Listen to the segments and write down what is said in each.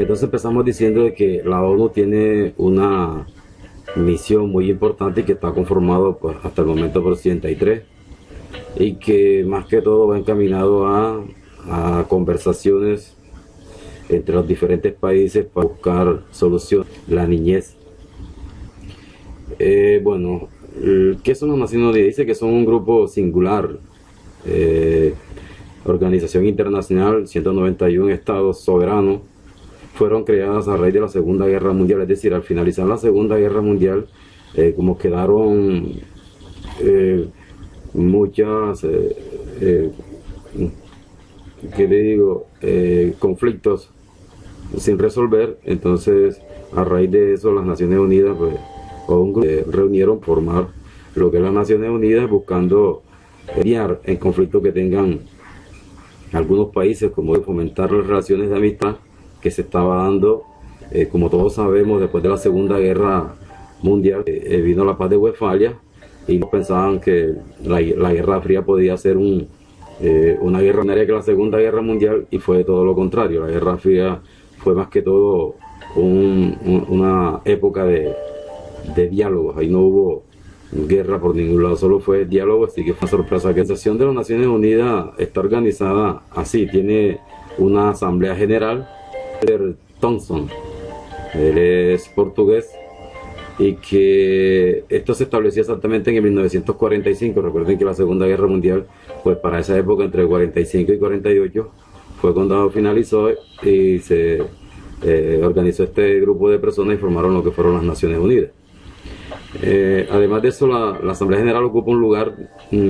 Entonces empezamos diciendo de que la ONU tiene una misión muy importante y que está conformado pues, hasta el momento por 83 y que más que todo va encaminado a conversaciones entre los diferentes países para buscar solución. La niñez. Bueno, ¿qué son las Naciones Unidas? Dice que son un grupo singular, organización internacional, 191 estados soberanos, fueron creadas a raíz de la Segunda Guerra Mundial, es decir, al finalizar la Segunda Guerra Mundial, como quedaron muchas, ¿qué le digo?, conflictos sin resolver. Entonces, a raíz de eso, las Naciones Unidas pues, reunieron formar lo que es las Naciones Unidas, buscando mediar en conflictos que tengan algunos países, como de fomentar las relaciones de amistad que se estaba dando, como todos sabemos, después de la Segunda Guerra Mundial, vino la paz de Westfalia y pensaban que la Guerra Fría podía ser una guerra que la Segunda Guerra Mundial, y fue todo lo contrario. La Guerra Fría fue más que todo una época de diálogos. Ahí no hubo guerra por ningún lado, solo fue diálogo, así que fue una sorpresa. La Organización de las Naciones Unidas está organizada así, tiene una asamblea general. Thompson, él es portugués, y que esto se estableció exactamente en 1945. Recuerden que la Segunda Guerra Mundial, pues para esa época, entre 45 y 48, fue cuando finalizó y se organizó este grupo de personas y formaron lo que fueron las Naciones Unidas. Además de eso, la Asamblea General ocupa un lugar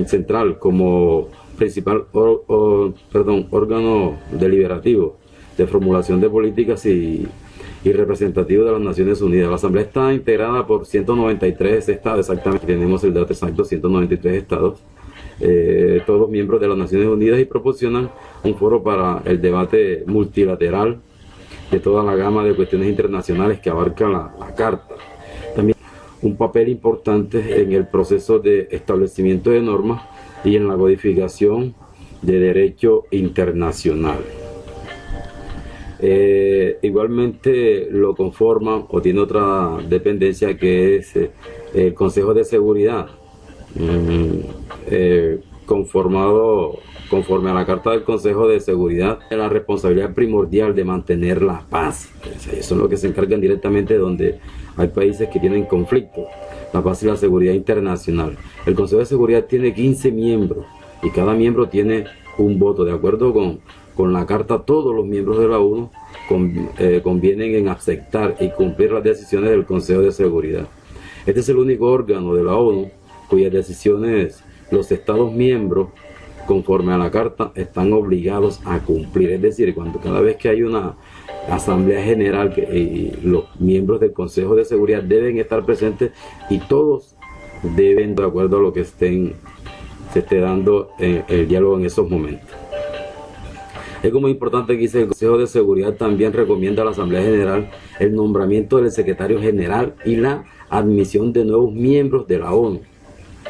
central como principal órgano deliberativo de formulación de políticas y representativo de las Naciones Unidas. La Asamblea está integrada por 193 estados, exactamente, tenemos el dato exacto, 193 estados, todos miembros de las Naciones Unidas, y proporcionan un foro para el debate multilateral de toda la gama de cuestiones internacionales que abarca la Carta. También un papel importante en el proceso de establecimiento de normas y en la codificación de derecho internacional. Igualmente lo conforma o tiene otra dependencia, que es el Consejo de Seguridad, conforme a la Carta del Consejo de Seguridad, la responsabilidad primordial de mantener la paz. Eso es lo que se encargan directamente donde hay países que tienen conflictos, la paz y la seguridad internacional. El Consejo de Seguridad tiene 15 miembros y cada miembro tiene un voto. De acuerdo con la Carta, todos los miembros de la ONU convienen en aceptar y cumplir las decisiones del Consejo de Seguridad. Este es el único órgano de la ONU cuyas decisiones los Estados miembros, conforme a la Carta, están obligados a cumplir. Es decir, cada vez que hay una Asamblea General, los miembros del Consejo de Seguridad deben estar presentes y todos deben, de acuerdo a lo que se esté dando el diálogo en esos momentos. Es como importante que dice que el Consejo de Seguridad también recomienda a la Asamblea General el nombramiento del secretario general y la admisión de nuevos miembros de la ONU.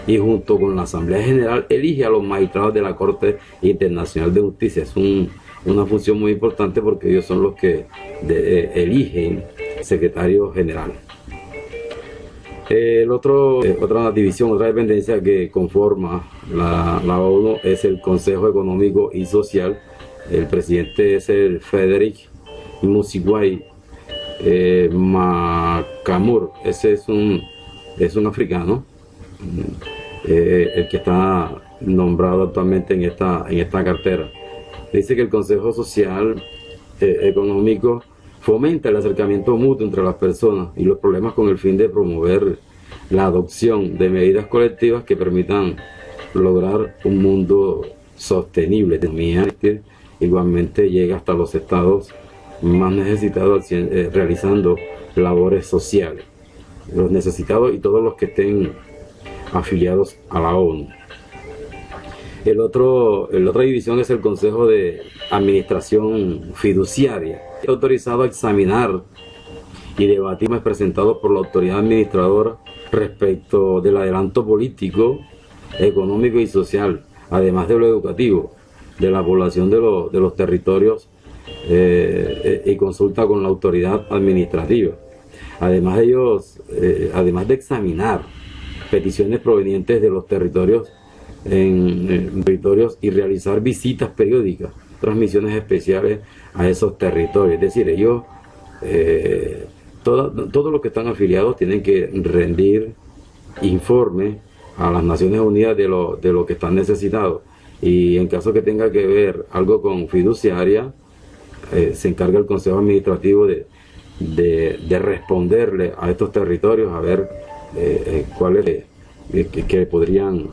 Y junto con la Asamblea General elige a los magistrados de la Corte Internacional de Justicia. Es una función muy importante porque ellos son los que eligen secretario general. Otra división, otra dependencia que conforma la ONU es el Consejo Económico y Social. El presidente es el Frederick Musigwai Makamur. Ese es un africano, el que está nombrado actualmente en esta cartera. Dice que el Consejo Social Económico fomenta el acercamiento mutuo entre las personas y los problemas con el fin de promover la adopción de medidas colectivas que permitan lograr un mundo sostenible. Igualmente llega hasta los estados más necesitados, realizando labores sociales, los necesitados y todos los que estén afiliados a la ONU. La otra división es el Consejo de Administración Fiduciaria. Es autorizado a examinar y debatir temas presentados por la autoridad administradora respecto del adelanto político, económico y social, además de lo educativo, de la población de los territorios y consulta con la autoridad administrativa. Además además de examinar peticiones provenientes de los territorios en territorios y realizar visitas periódicas, transmisiones especiales a esos territorios. Es decir, ellos, todos los que están afiliados tienen que rendir informe a las Naciones Unidas de lo que están necesitados, y en caso que tenga que ver algo con fiduciaria, se encarga el Consejo Administrativo de responderle a estos territorios, a ver cuáles que le podrían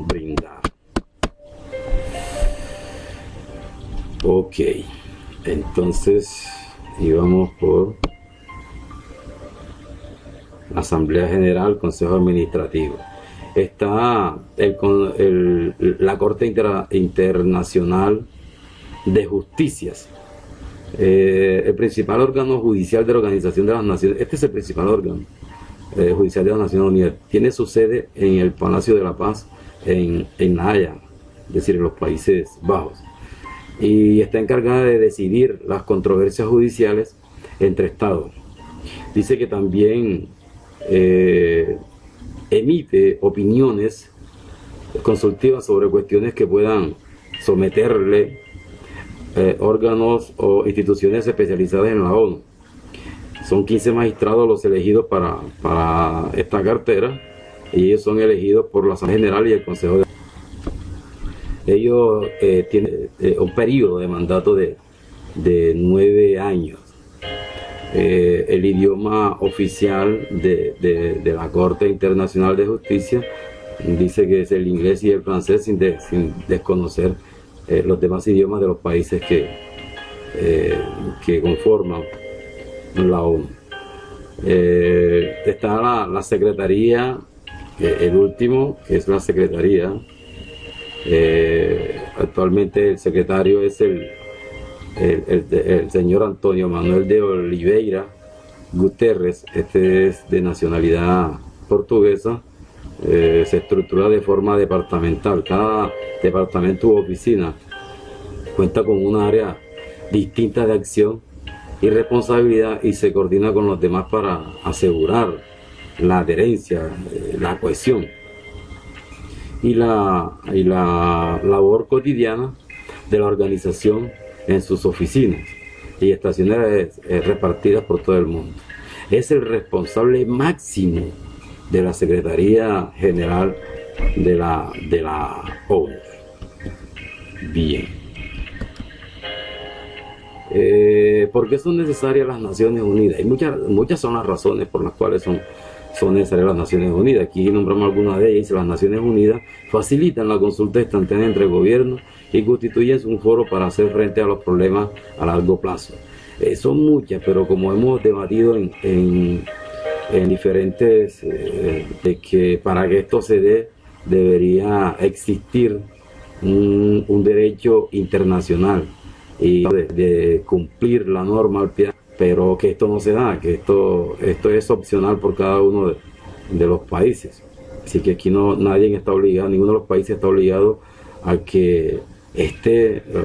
brindar. Ok, entonces íbamos por Asamblea General, Consejo Administrativo. Está la Corte Internacional de Justicias, el principal órgano judicial de la Organización de las Naciones. Este es el principal órgano judicial de las Naciones Unidas. Tiene su sede en el Palacio de la Paz en La Haya, es decir, en los Países Bajos, y está encargada de decidir las controversias judiciales entre estados. Dice que también emite opiniones consultivas sobre cuestiones que puedan someterle órganos o instituciones especializadas en la ONU. Son 15 magistrados los elegidos para esta cartera, y ellos son elegidos por la Asamblea General y el Consejo de... Ellos tienen un periodo de mandato de 9 años. El idioma oficial de la Corte Internacional de Justicia dice que es el inglés y el francés, sin desconocer los demás idiomas de los países que conforman la ONU. Está la Secretaría, el último, que es la Secretaría. Actualmente el secretario es el señor Antonio Manuel de Oliveira Guterres. Este es de nacionalidad portuguesa. Se estructura de forma departamental. Cada departamento u oficina cuenta con una área distinta de acción y responsabilidad, y se coordina con los demás para asegurar la adherencia, la cohesión y la labor cotidiana de la organización en sus oficinas y estaciones repartidas por todo el mundo. Es el responsable máximo de la Secretaría General de la ONU. Bien. ¿Por qué son necesarias las Naciones Unidas? Y muchas son las razones por las cuales son necesarias las Naciones Unidas. Aquí nombramos algunas de ellas. Las Naciones Unidas facilitan la consulta instantánea entre gobiernos y constituyen un foro para hacer frente a los problemas a largo plazo. Son muchas, pero como hemos debatido en diferentes, de que para que esto se dé debería existir un derecho internacional y de cumplir la norma al pie, pero que esto no se da, que esto es opcional por cada uno de los países. Así que aquí nadie está obligado, ninguno de los países está obligado a que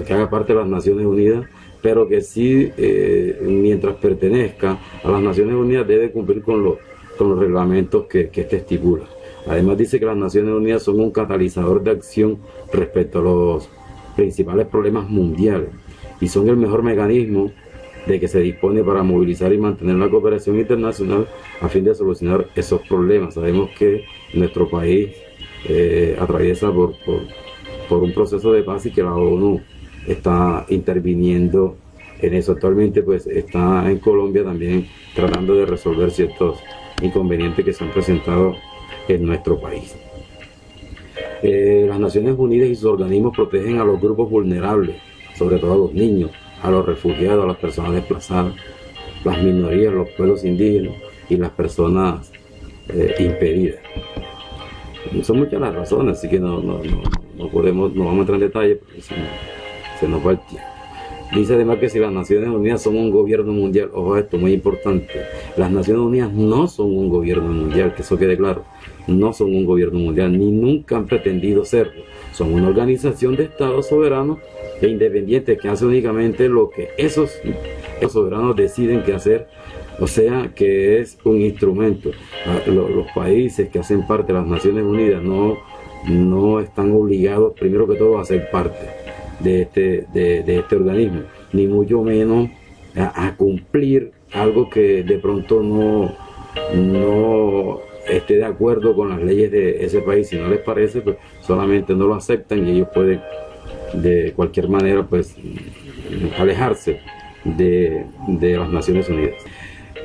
haga parte de las Naciones Unidas, pero que sí, mientras pertenezca a las Naciones Unidas, debe cumplir con los reglamentos que este estipula. Además dice que las Naciones Unidas son un catalizador de acción respecto a los principales problemas mundiales, y son el mejor mecanismo de que se dispone para movilizar y mantener la cooperación internacional a fin de solucionar esos problemas. Sabemos que nuestro país atraviesa por un proceso de paz, y que la ONU está interviniendo en eso. Actualmente pues está en Colombia también tratando de resolver ciertos inconvenientes que se han presentado en nuestro país. Las Naciones Unidas y sus organismos protegen a los grupos vulnerables, sobre todo a los niños, a los refugiados, a las personas desplazadas, las minorías, los pueblos indígenas y las personas impedidas. Son muchas las razones, así que no vamos a entrar en detalle porque se nos va el tiempo. Dice además que si las Naciones Unidas son un gobierno mundial, ojo a esto, muy importante, las Naciones Unidas no son un gobierno mundial, que eso quede claro, no son un gobierno mundial, ni nunca han pretendido serlo, son una organización de estados soberanos e independientes que hacen únicamente lo que esos soberanos deciden que hacer, o sea que es un instrumento. Los países que hacen parte de las Naciones Unidas no están obligados, primero que todo, a ser parte de este organismo, ni mucho menos a cumplir algo que de pronto no esté de acuerdo con las leyes de ese país. Si no les parece, pues solamente no lo aceptan y ellos pueden de cualquier manera pues alejarse de las Naciones Unidas.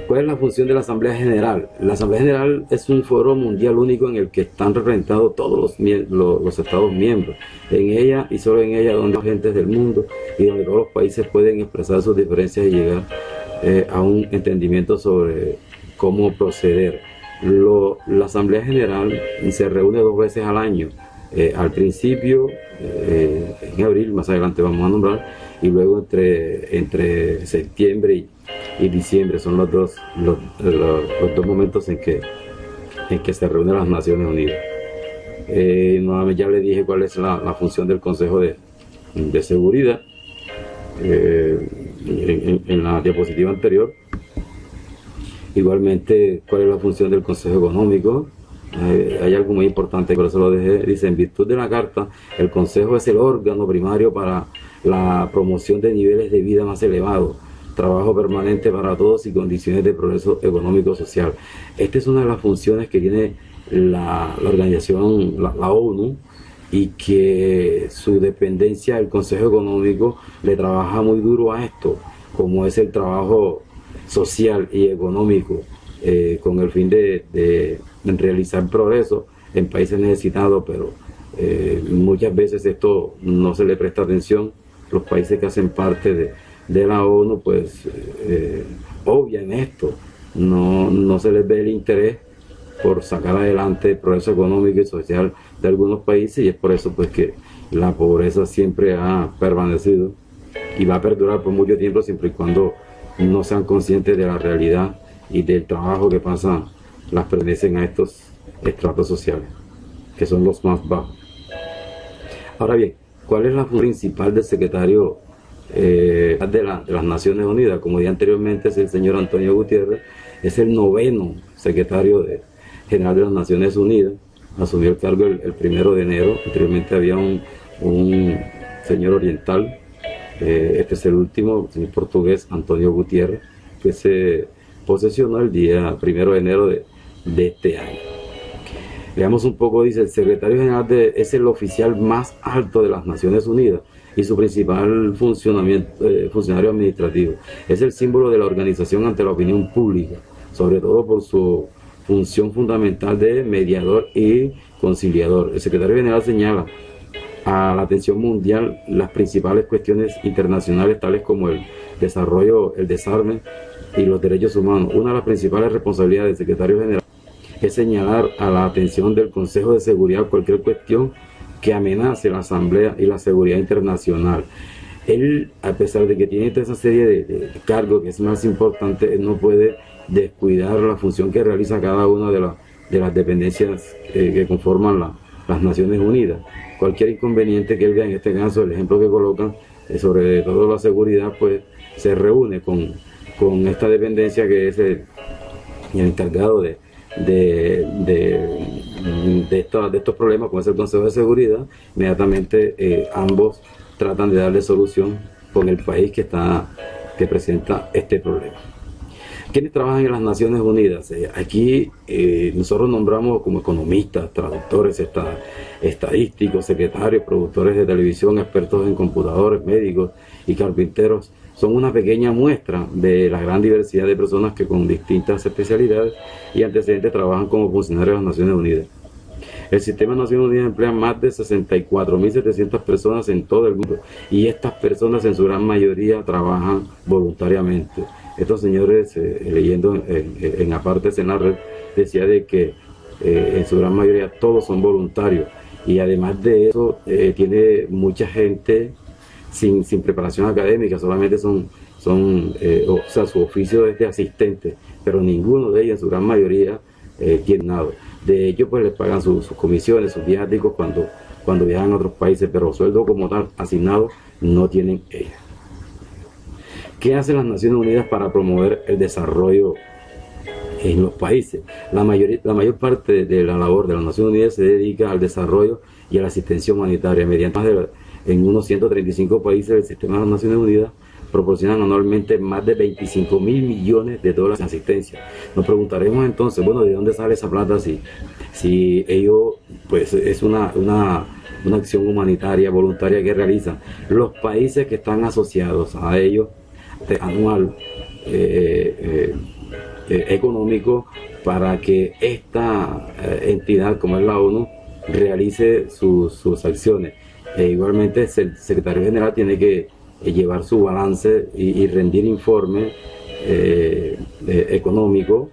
¿Cuál es la función de la Asamblea General? La Asamblea General es un foro mundial único en el que están representados todos los Estados miembros. En ella y solo en ella donde hay gentes del mundo y donde todos los países pueden expresar sus diferencias y llegar a un entendimiento sobre cómo proceder. La Asamblea General se reúne 2 veces al año. Al principio, en abril, más adelante vamos a nombrar, y luego entre septiembre y diciembre son los dos momentos en que se reúnen las Naciones Unidas. Nuevamente ya les dije cuál es la función del Consejo de Seguridad en la diapositiva anterior. Igualmente, cuál es la función del Consejo Económico. Hay algo muy importante, por eso lo dejé. Dice: en virtud de la Carta, el Consejo es el órgano primario para la promoción de niveles de vida más elevados, trabajo permanente para todos y condiciones de progreso económico-social. Esta es una de las funciones que tiene la organización, la ONU, y que su dependencia del Consejo Económico le trabaja muy duro a esto, como es el trabajo social y económico, con el fin de realizar progreso en países necesitados, pero muchas veces esto no se le presta atención. Los países que hacen parte de la ONU pues obvian esto, no se les ve el interés por sacar adelante el progreso económico y social de algunos países, y es por eso pues que la pobreza siempre ha permanecido y va a perdurar por mucho tiempo, siempre y cuando no sean conscientes de la realidad y del trabajo que pasan las pertenecen a estos estratos sociales, que son los más bajos. Ahora bien, ¿cuál es la función principal del secretario de las Naciones Unidas? Como dije anteriormente, es el señor Antonio Gutiérrez, es el 9º secretario general de las Naciones Unidas. Asumió el cargo el 1 de enero, anteriormente había un señor oriental, este es el último, el señor portugués Antonio Gutiérrez, que se posesionó el día 1 de enero de este año. Veamos un poco. Dice: el secretario general es el oficial más alto de las Naciones Unidas y su principal funcionario administrativo. Es el símbolo de la organización ante la opinión pública, sobre todo por su función fundamental de mediador y conciliador. El secretario general señala a la atención mundial las principales cuestiones internacionales, tales como el desarrollo, el desarme y los derechos humanos. Una de las principales responsabilidades del secretario general es señalar a la atención del Consejo de Seguridad cualquier cuestión que amenace la Asamblea y la seguridad internacional. Él, a pesar de que tiene toda esa serie de cargos que es más importante, él no puede descuidar la función que realiza cada una de las dependencias que conforman las Naciones Unidas. Cualquier inconveniente que él vea, en este caso el ejemplo que colocan, sobre todo la seguridad, pues se reúne con esta dependencia que es el encargado de estos problemas, como es el Consejo de Seguridad. Inmediatamente ambos tratan de darle solución con el país que presenta este problema. ¿Quiénes trabajan en las Naciones Unidas? Aquí nosotros nombramos como economistas, traductores, estadísticos, secretarios, productores de televisión, expertos en computadores, médicos y carpinteros. Son una pequeña muestra de la gran diversidad de personas que con distintas especialidades y antecedentes trabajan como funcionarios de las Naciones Unidas. El sistema de Naciones Unidas emplea más de 64.700 personas en todo el mundo, y estas personas en su gran mayoría trabajan voluntariamente. Estos señores, leyendo en apartes en la red, decía de que en su gran mayoría todos son voluntarios, y además de eso tiene mucha gente sin preparación académica, solamente o sea, su oficio es de asistente, pero ninguno de ellos, en su gran mayoría, tiene nada. De hecho, pues les pagan sus comisiones, sus viáticos cuando viajan a otros países, pero sueldo como tal asignado no tienen ellos. ¿Qué hacen las Naciones Unidas para promover el desarrollo en los países? La mayor parte de la labor de las Naciones Unidas se dedica al desarrollo y a la asistencia humanitaria. En unos 135 países del sistema de las Naciones Unidas proporcionan anualmente más de 25.000 millones de dólares en asistencia. Nos preguntaremos entonces, bueno, ¿de dónde sale esa plata si ellos, pues es una acción humanitaria voluntaria que realizan? Los países que están asociados a ellos anual económico para que esta entidad como es la ONU realice sus acciones. Igualmente el secretario general tiene que llevar su balance y rendir informe económico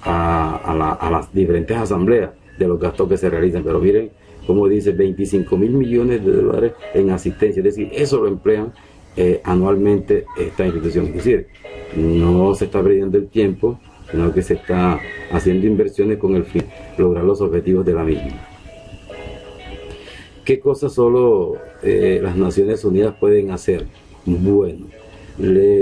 a las diferentes asambleas de los gastos que se realizan. Pero miren, como dice, 25.000 millones de dólares en asistencia, es decir, eso lo emplean anualmente esta institución. Es decir, no se está perdiendo el tiempo, sino que se está haciendo inversiones con el fin de lograr los objetivos de la misma. ¿Qué cosas solo las Naciones Unidas pueden hacer? Bueno,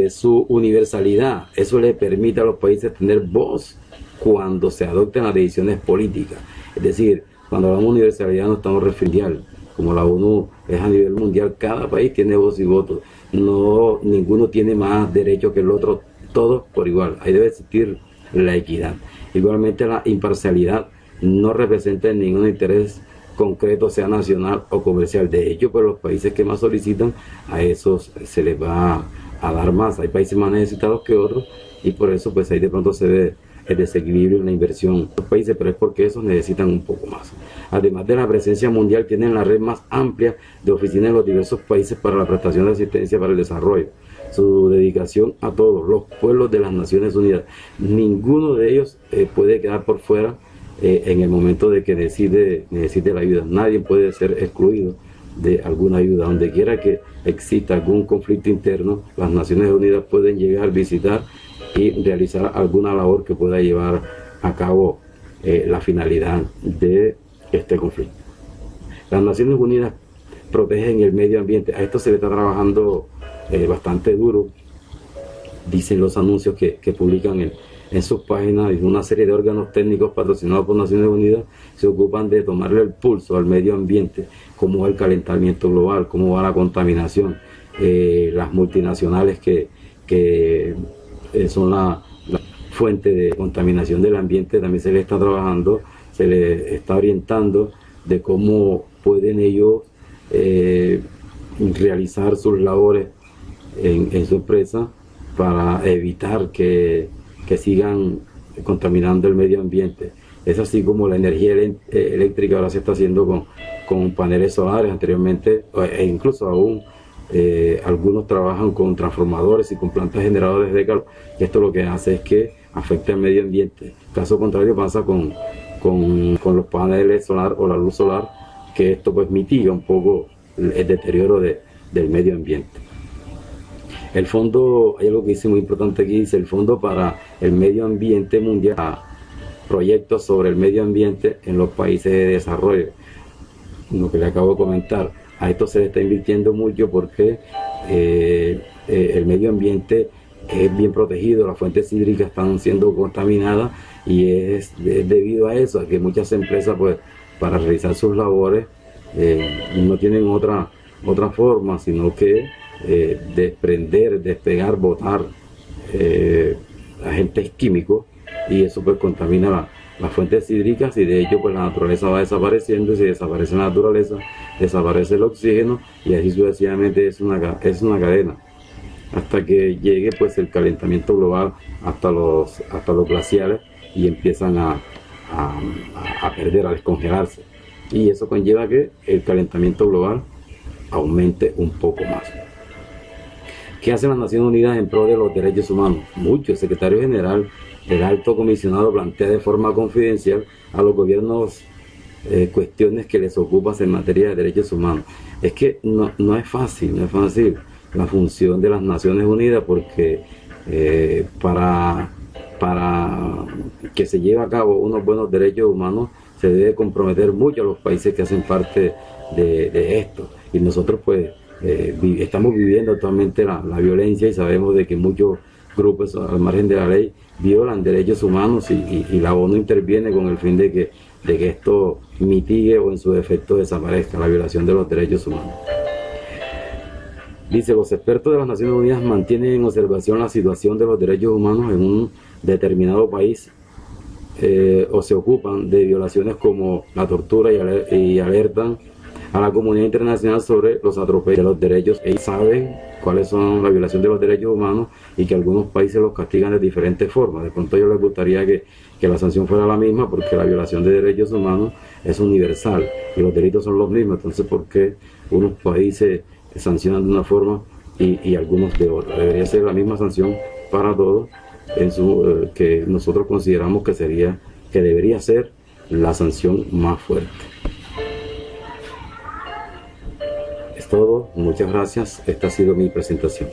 su universalidad, eso le permite a los países tener voz cuando se adopten las decisiones políticas. Es decir, cuando hablamos de universalidad no estamos refiriendo, como la ONU es a nivel mundial, cada país tiene voz y voto. No, ninguno tiene más derecho que el otro, todos por igual. Ahí debe existir la equidad. Igualmente la imparcialidad no representa ningún interés concreto, sea nacional o comercial. De hecho, pues los países que más solicitan, a esos se les va a dar más. Hay países más necesitados que otros y por eso pues ahí de pronto se ve el desequilibrio en la inversión en los países, pero es porque esos necesitan un poco más. Además de la presencia mundial, tienen la red más amplia de oficinas en los diversos países para la prestación de asistencia para el desarrollo. Su dedicación a todos los pueblos de las Naciones Unidas. Ninguno de ellos puede quedar por fuera en el momento de que necesite la ayuda. Nadie puede ser excluido de alguna ayuda. Donde quiera que exista algún conflicto interno, las Naciones Unidas pueden llegar, visitar y realizar alguna labor que pueda llevar a cabo la finalidad de este conflicto. Las Naciones Unidas protegen el medio ambiente. A esto se le está trabajando bastante duro. Dicen los anuncios que publican en sus páginas, y una serie de órganos técnicos patrocinados por Naciones Unidas se ocupan de tomarle el pulso al medio ambiente, cómo va el calentamiento global, cómo va la contaminación, las multinacionales que son la fuente de contaminación del ambiente. También se le está trabajando, se le está orientando de cómo pueden ellos realizar sus labores en su empresa para evitar que sigan contaminando el medio ambiente. Es así como la energía eléctrica ahora se está haciendo con paneles solares. Anteriormente, e incluso aún algunos trabajan con transformadores y con plantas generadoras de calor. Esto lo que hace es que afecta al medio ambiente. Caso contrario pasa con los paneles solar o la luz solar, que esto pues mitiga un poco el deterioro del medio ambiente. El fondo, hay algo que dice muy importante aquí, dice el Fondo para el Medio Ambiente Mundial, proyectos sobre el medio ambiente en los países de desarrollo. Lo que le acabo de comentar, a esto se le está invirtiendo mucho porque el medio ambiente es bien protegido, las fuentes hídricas están siendo contaminadas y es debido a eso, a que muchas empresas pues para realizar sus labores no tienen otra forma, sino que desprender, despegar, botar agentes químicos, y eso pues contamina las fuentes hídricas, y de hecho pues la naturaleza va desapareciendo, y si desaparece la naturaleza, desaparece el oxígeno, y así sucesivamente es una cadena, hasta que llegue pues el calentamiento global hasta los glaciares y empiezan a perder, a descongelarse, y eso conlleva que el calentamiento global aumente un poco más. ¿Qué hacen las Naciones Unidas en pro de los derechos humanos? Mucho. El secretario general, el alto comisionado, plantea de forma confidencial a los gobiernos cuestiones que les ocupan en materia de derechos humanos. Es que no es fácil, no es fácil la función de las Naciones Unidas, porque para que se lleve a cabo unos buenos derechos humanos se debe comprometer mucho a los países que hacen parte de esto. Y nosotros pues estamos viviendo actualmente la violencia, y sabemos de que muchos grupos al margen de la ley violan derechos humanos, y la ONU interviene con el fin de que esto mitigue o en su defecto desaparezca la violación de los derechos humanos. Dice, los expertos de las Naciones Unidas mantienen en observación la situación de los derechos humanos en un determinado país, o se ocupan de violaciones como la tortura, y alertan a la comunidad internacional sobre los atropellos de los derechos. Ellos saben cuáles son la violación de los derechos humanos y que algunos países los castigan de diferentes formas. De pronto a ellos les gustaría que la sanción fuera la misma, porque la violación de derechos humanos es universal y los delitos son los mismos. Entonces, ¿por qué unos países sancionan de una forma y algunos de otra? Debería ser la misma sanción para todos, que nosotros consideramos que debería ser la sanción más fuerte. Es todo, muchas gracias, esta ha sido mi presentación.